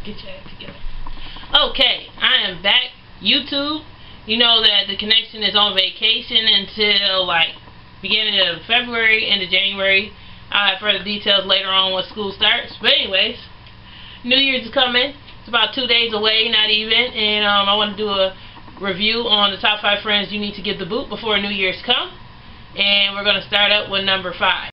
Get your act together. Okay, I am back. YouTube, you know that the connection is on vacation until like beginning of February, end of January. I'll have further details later on when school starts. But anyways, New Year's is coming. It's about 2 days away, not even. And I want to do a review on the top 5 friends you need to give the boot before New Year's come. And we're going to start up with number 5.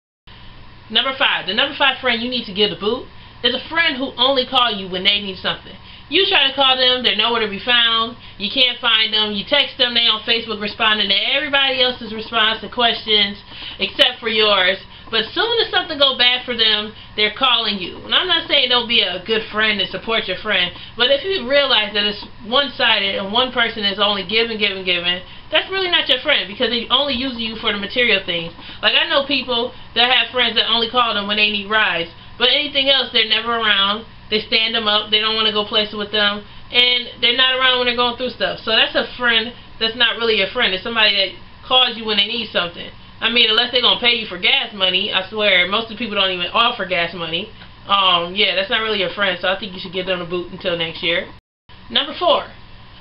Number 5. The number 5 friend you need to give the boot is a friend who only calls you when they need something. You try to call them, they're nowhere to be found. You can't find them. You text them, they on Facebook responding to everybody else's response to questions except for yours. But soon as something goes bad for them, they're calling you. And I'm not saying don't be a good friend and support your friend, but if you realize that it's one-sided and one person is only giving, that's really not your friend, because they only use you for the material things. Like, I know people that have friends that only call them when they need rides, but anything else, they're never around. They stand them up, they don't want to go places with them, and they're not around when they're going through stuff. So that's a friend that's not really a friend. It's somebody that calls you when they need something. I mean, unless they're going to pay you for gas money, I swear, most of the people don't even offer gas money. Yeah, that's not really your friend, so I think you should give them a boot until next year. Number 4.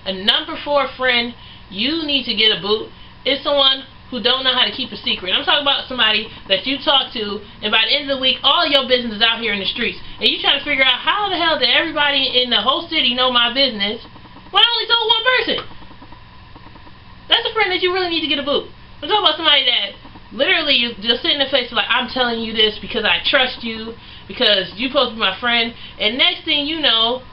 A number 4 friend you need to get a boot is someone who don't know how to keep a secret. I'm talking about somebody that you talk to, and by the end of the week, all your business is out here in the streets, and you trying to figure out how the hell did everybody in the whole city know my business when I only told one person. That's a friend that you really need to get a boot. I'm talking about somebody that literally you just sit in the face like, I'm telling you this because I trust you, because you're supposed to be my friend, and next thing you know,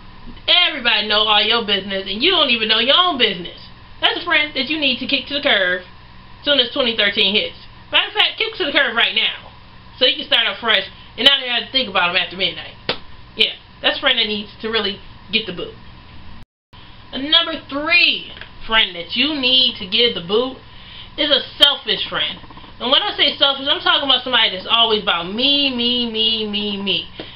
everybody know all your business, and you don't even know your own business. That's a friend that you need to kick to the curb as soon as 2013 hits. Matter of fact, kick to the curb right now, so you can start up fresh and not even have to think about them after midnight. Yeah, that's a friend that needs to really get the boot. And number 3 friend that you need to give the boot is a selfish friend. And when I say selfish, I'm talking about somebody that's always about me.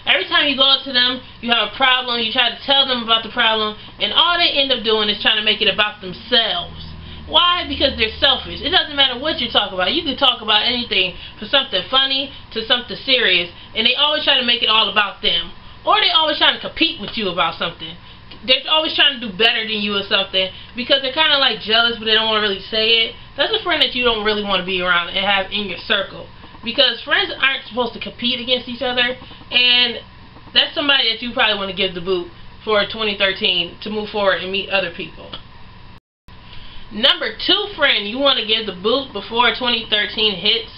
Every time you go up to them, you have a problem, you try to tell them about the problem, and all they end up doing is trying to make it about themselves. Why? Because they're selfish. It doesn't matter what you talk about. You can talk about anything, from something funny to something serious, and they always try to make it all about them. Or they always trying to compete with you about something. They're always trying to do better than you or something, because they're kind of like jealous, but they don't want to really say it. That's a friend that you don't really want to be around and have in your circle, because friends aren't supposed to compete against each other, and that's somebody that you probably want to give the boot for 2013 to move forward and meet other people. Number 2 friend you want to give the boot before 2013 hits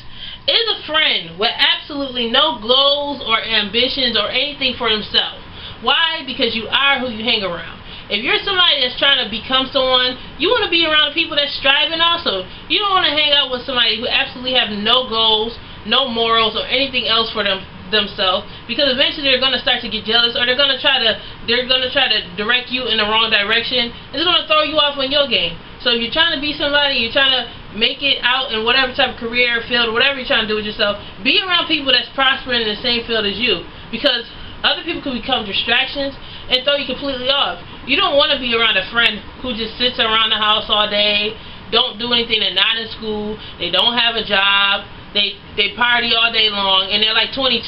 is a friend with absolutely no goals or ambitions or anything for themselves. Why? Because you are who you hang around. If you're somebody that's trying to become someone, you want to be around people that's striving also. You don't want to hang out with somebody who absolutely have no goals, no morals, or anything else for themselves, because eventually they're going to start to get jealous, or they're going to try to direct you in the wrong direction. It's going to throw you off on your game. So if you're trying to be somebody, you're trying to make it out in whatever type of career field, whatever you're trying to do with yourself, be around people that's prospering in the same field as you, because other people can become distractions and throw you completely off. You don't want to be around a friend who just sits around the house all day, don't do anything, they're not in school, they don't have a job, they party all day long, and they're like 22,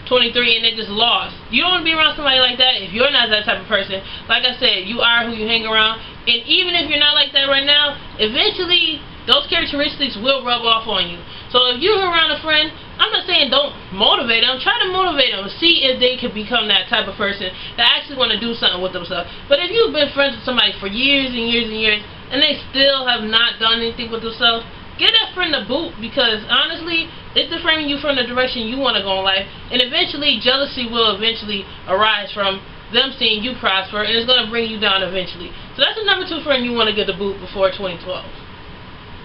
23, and they're just lost. You don't want to be around somebody like that if you're not that type of person. Like I said, you are who you hang around, and even if you're not like that right now, eventually those characteristics will rub off on you. So if you're around a friend, I'm not saying don't motivate them. Try to motivate them. See if they can become that type of person that actually want to do something with themselves. But if you've been friends with somebody for years and years and years, and they still have not done anything with themselves, give that friend a boot, because honestly, it's different you from the direction you want to go in life, and eventually jealousy will eventually arise from them seeing you prosper, and it's going to bring you down eventually. So that's the number 2 friend you want to give the boot before 2012.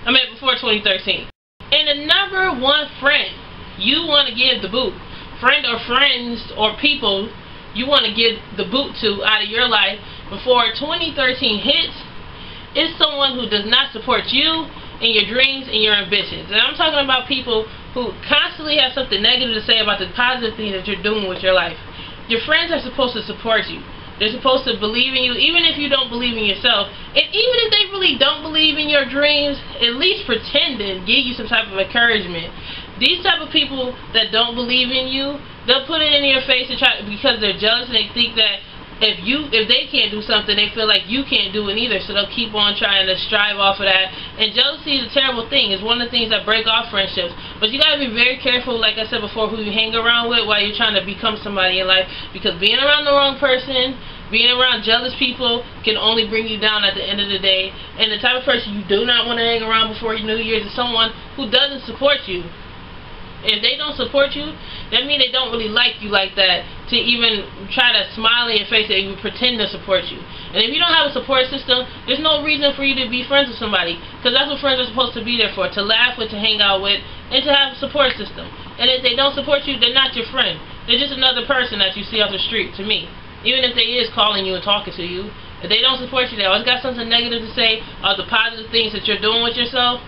Before 2013. And the number 1 friend you want to give the boot, friend or friends or people you want to give the boot to out of your life before 2013 hits, is someone who does not support you and your dreams and your ambitions. And I'm talking about people who constantly have something negative to say about the positive things that you're doing with your life. Your friends are supposed to support you. They're supposed to believe in you, even if you don't believe in yourself. And even if they really don't believe in your dreams, at least pretend and give you some type of encouragement. These type of people that don't believe in you, they'll put it in your face and try, because they're jealous and they think that if they can't do something, they feel like you can't do it either, so they'll keep on trying to strive off of that. And jealousy is a terrible thing. It's one of the things that break off friendships. But you gotta be very careful, like I said before, who you hang around with while you're trying to become somebody in life, because being around the wrong person, being around jealous people can only bring you down at the end of the day. And the type of person you do not want to hang around before New Year's is someone who doesn't support you. If they don't support you, that means they don't really like you like that to even try to smile in your face and even pretend to support you. And if you don't have a support system, there's no reason for you to be friends with somebody, because that's what friends are supposed to be there for, to laugh with, to hang out with, and to have a support system. And if they don't support you, they're not your friend. They're just another person that you see off the street, to me. Even if they is calling you and talking to you, if they don't support you, they always got something negative to say of the positive things that you're doing with yourself.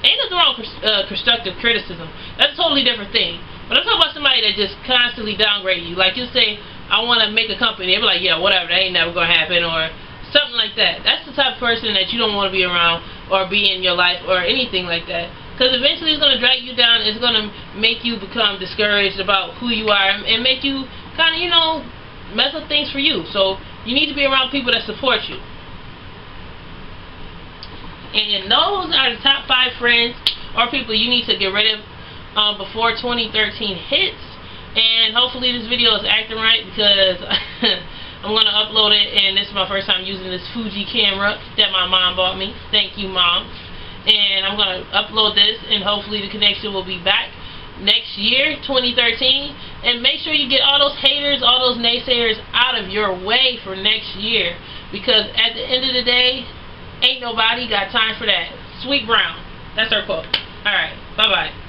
Ain't nothing wrong with constructive criticism. That's a totally different thing. But I'm talking about somebody that just constantly downgrade you. Like you say, I want to make a company. They'll be like, yeah, whatever, that ain't never going to happen, or something like that. That's the type of person that you don't want to be around or be in your life or anything like that. Because eventually it's going to drag you down. It's going to make you become discouraged about who you are and make you kind of, you know, mess up things for you. So you need to be around people that support you. And those are the top 5 friends or people you need to get rid of before 2013 hits. And hopefully this video is acting right, because I'm going to upload it, and this is my first time using this Fuji camera that my mom bought me. Thank you, Mom. And I'm going to upload this, and hopefully the connection will be back next year, 2013. And make sure you get all those haters, all those naysayers out of your way for next year, because at the end of the day, ain't nobody got time for that. Sweet Brown. That's her quote. Alright. Bye-bye.